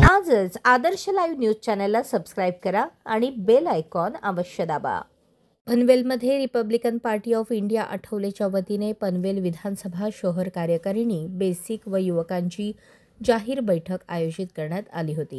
आजच आदर्श live news चॅनलला subscribe करा आणि बेल आयकॉन अवश्य दाबा। पनवेलमध्ये रिपब्लिकन पार्टी ऑफ इंडिया आठवलेच्या वतीने पनवेल विधानसभा शहर कार्यकारिणी बेसिक व युवकांची जाहीर बैठक आयोजित करण्यात आली होती।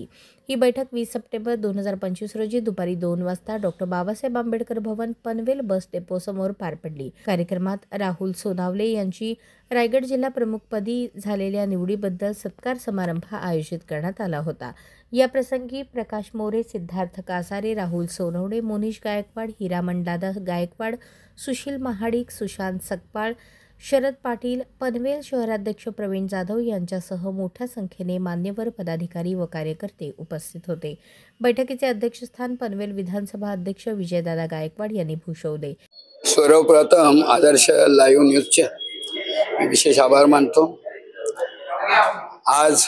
ही बैठक 20 सप्टेंबर 2025 रोजी दुपारी 2 वाजता डॉ. बाबासाहेब आंबेडकर भवन पनवेल बस डेपो समोर पार पडली। कार्यक्रमात राहुल सोनावले यांची रायगड जिल्हा प्रमुखपदी झालेल्या निवडीबद्दल सत्कार समारंभ आयोजित करण्यात आला होता। या प्रसंगी प्रकाश मोरे, सिद्धार्थ कासारे, राहुल सोनवणे, मोनिश गायकवाड, हिरामण दादा गायकवाड, सुशील महाडिक, सुशांत सकपाळ, शरद पाटील, पनवेल शहराध्यक्ष प्रवीण जाधव यांच्यासह मोठ्या संख्येने मान्यवर पदाधिकारी व कार्यकर्ते उपस्थित होते। बैठकीचे अध्यक्षस्थान पनवेल विधानसभा अध्यक्ष विजयदादा गायकवाड यांनी भूषवले। सर्वप्रथम आदर्श लाईव्ह न्यूजचे विशेष आभार मानतो। आज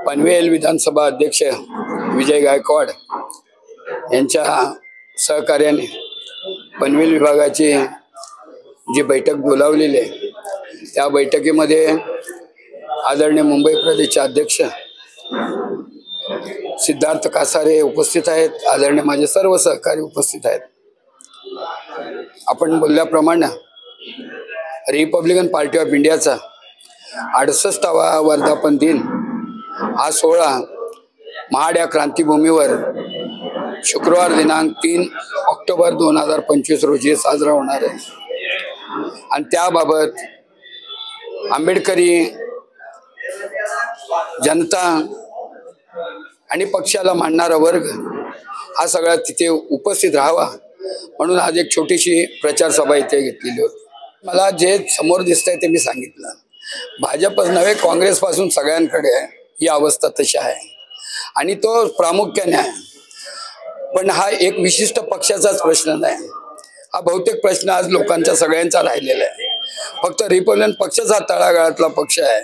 पनवेल विधानसभा अध्यक्ष विजय गायकवाड यांच्या सहकार्याने पनवेल विभागाची जी बैठक बोलावलेली आहे त्या बैठकीमध्ये आदरणीय मुंबई प्रदेशचे अध्यक्ष सिद्धार्थ कासारे उपस्थित आहेत। आदरणीय माझे सर्व सहकारी उपस्थित आहेत। आपण बोलल्याप्रमाणे रिपब्लिकन पार्टी ऑफ इंडियाचा 68वा वर्धापन दिन हा सोहळा महाड या क्रांतीभूमीवर शुक्रवार दिनांक 3 ऑक्टोबर 2025 रोजी साजरा होणार आहे। आणि त्याबाबत आंबेडकरी जनता आणि पक्षाला मानणारा वर्ग हा सगळा तिथे उपस्थित राहावा म्हणून आज एक छोटीशी प्रचार सभा इथे घेतलेली होती। मला जे समोर दिसतंय ते मी सांगितलं। भाजपच नव्हे, काँग्रेस पासून सगळ्यांकडे ही अवस्था तशी आहे आणि तो प्रामुख्याने आहे। पण हा एक विशिष्ट पक्षाचाच प्रश्न नाही, हा बहुतेक प्रश्न आज लोकांचा सगळ्यांचा राहिलेला आहे। फक्त रिपब्लिकन पक्षाचा तळागाळातला पक्ष आहे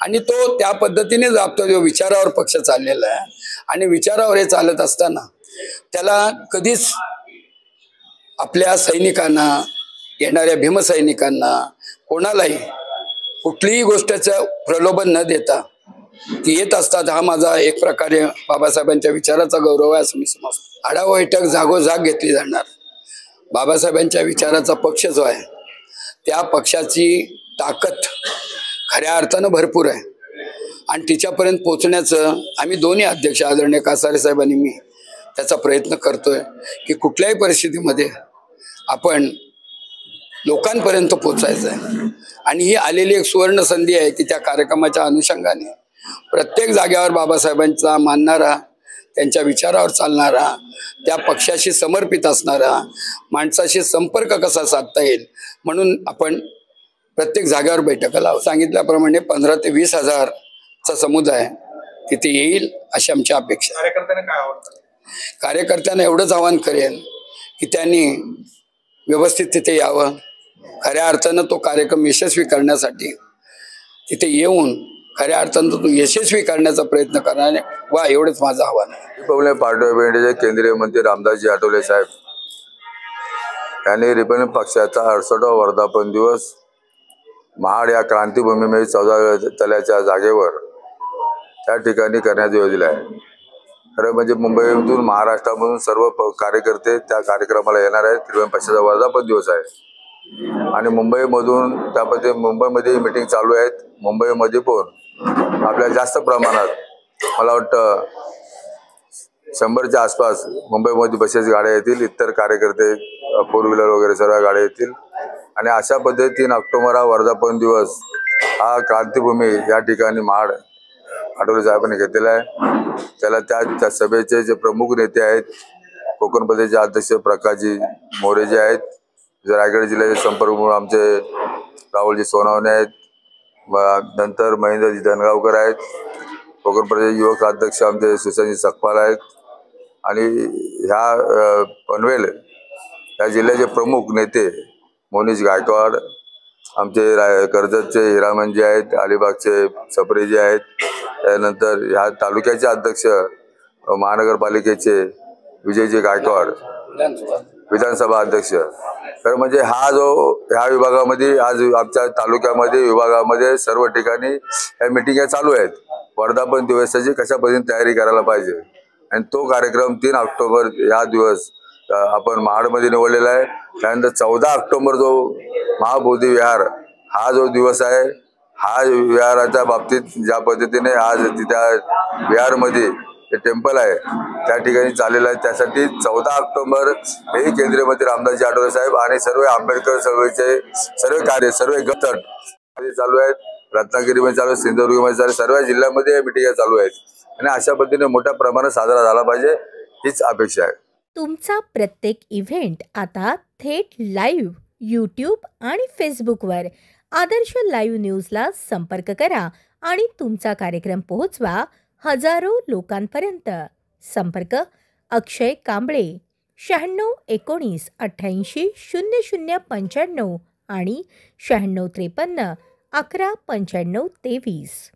आणि तो त्या पद्धतीने जातो जो विचारावर पक्ष चाललेला आहे आणि विचारावर हे चालत असताना त्याला कधीच आपल्या सैनिकांना, येणाऱ्या भीमसैनिकांना, कोणालाही कुठलीही गोष्टीचं प्रलोभन न देता ती येत असतात। हा माझा एक प्रकारे बाबासाहेबांच्या विचाराचा गौरव आहे असं मी समजतो। आढावा बैठक जागोजाग घेतली जाणार। बाबासाहेबांच्या विचाराचा पक्ष जो आहे त्या पक्षाची ताकद खऱ्या अर्थानं भरपूर आहे आणि तिच्यापर्यंत पोहोचण्याचं आम्ही दोन्ही अध्यक्ष आदरणीय कासारे साहेब आणि मी त्याचा प्रयत्न करतोय की कुठल्याही परिस्थितीमध्ये आपण लोकांपर्यंत पोहोचायचं आहे। आणि ही आलेली एक सुवर्ण संधी आहे की त्या कार्यक्रमाच्या अनुषंगाने प्रत्येक जागेवर बाबासाहेबांचा मानणारा, त्यांच्या विचारावर चालणारा, त्या पक्षाशी समर्पित असणारा माणसाशी संपर्क कसा साधता येईल म्हणून आपण प्रत्येक जागेवर बैठका लावू। सांगितल्याप्रमाणे 15 ते 20 हजारचा समुदाय तिथे येईल अशी आमची अपेक्षा। कार्यकर्त्यांना एवढंच आवाहन करेन की त्यांनी व्यवस्थित तिथे यावं, खऱ्या अर्थानं तो कार्यक्रम यशस्वी करण्यासाठी तिथे येऊन खऱ्या अर्थानं तो यशस्वी करण्याचा प्रयत्न करणारे वा एवढंच माझं आव्हान आहे। रिपब्लिकन पार्टी ऑफ इंडियाचे केंद्रीय मंत्री रामदासजी आठवले साहेब यांनी रिपब्लिकन पक्षाचा 68वा वर्धापन दिवस महाड या क्रांतीभूमीमध्ये 14 तल्याच्या जागेवर त्या ठिकाणी करण्यात योजले आहे। खरं म्हणजे मुंबईमधून, महाराष्ट्रामधून सर्व कार्यकर्ते त्या कार्यक्रमाला येणार आहेत। रिपब्लिकन पक्षाचा वर्धापन दिवस आहे आणि मुंबईमधून त्यामध्ये मुंबईमध्ये मीटिंग चालू आहेत। मुंबईमध्ये पण आपल्या जास्त प्रमाणात मला वाटतं 100च्या आसपास मुंबईमध्ये बसेस गाड्या येतील, इतर कार्यकर्ते 4 व्हीलर वगैरे सर्व गाड्या येतील आणि अशा पद्धतीने ऑक्टोबर हा वर्धापन दिवस हा क्रांतीभूमी या ठिकाणी महाड आठवले साहेबांनी घेतलेला आहे। त्याला त्या सभेचे जे प्रमुख नेते आहेत, कोकण प्रदेशचे अध्यक्ष प्रकाशजी मोरे जे आहेत, रायगड जिल्ह्याचे संपर्कप्रमुख आमचे राहुलजी सोनावणे आहेत, नंतर महेंद्रजी धनगावकर आहेत, कोकण प्रदेश युवक अध्यक्ष आमचे सुशांतजी सकपाळ आहेत आणि ह्या पनवेल या जिल्ह्याचे प्रमुख नेते मोनिश गायकवाड, आमचे कर्जतचे हिरामणजी आहेत, अलिबागचे सप्रेजी आहेत, त्यानंतर ह्या तालुक्याचे अध्यक्ष महानगरपालिकेचे विजयजी गायकवाड, विधानसभा अध्यक्ष। तर म्हणजे ह्या विभागामध्ये आज आमच्या तालुक्यामध्ये विभागामध्ये सर्व ठिकाणी ह्या मीटिंगा चालू आहेत वर्धापन दिवसाची कशा पद्धतीने तयारी करायला पाहिजे आणि तो कार्यक्रम 3 ऑक्टोबर या दिवस आपण महाडमध्ये निवडलेला आहे. त्यानंतर 14 ऑक्टोबर जो महाबोधी विहार हा जो दिवस आहे, हा विहाराच्या बाबतीत ज्या पद्धतीने आज त्या विहारमध्ये जे टेम्पल आहे त्या ठिकाणी चाललेलं आहे, त्यासाठी 14 ऑक्टोबर हे केंद्रीय मंत्री रामदासजी आठवले साहेब आणि सर्व आंबेडकर चळवळीचे सर्व कार्य सर्व गट चालू आहेत. रत्नागिरीमध्ये चालू आहे, सिंधुदुर्गमध्ये चालू आहे, सर्व जिल्ह्यामध्ये मिटिंगा चालू आहेत आणि अशा पद्धतीने मोठ्या प्रमाणात साजरा झाला पाहिजे हीच अपेक्षा आहे. तुमचा प्रत्येक इव्हेंट आता थेट लाईव्ह यूट्यूब आणि फेसबुकवर आदर्श लाईव्ह न्यूजला संपर्क करा आणि तुमचा कार्यक्रम पोहोचवा हजारो लोकांपर्यंत. संपर्क अक्षय कांबळे 96 19 88 00 95 आणि 96 53 11 95 23.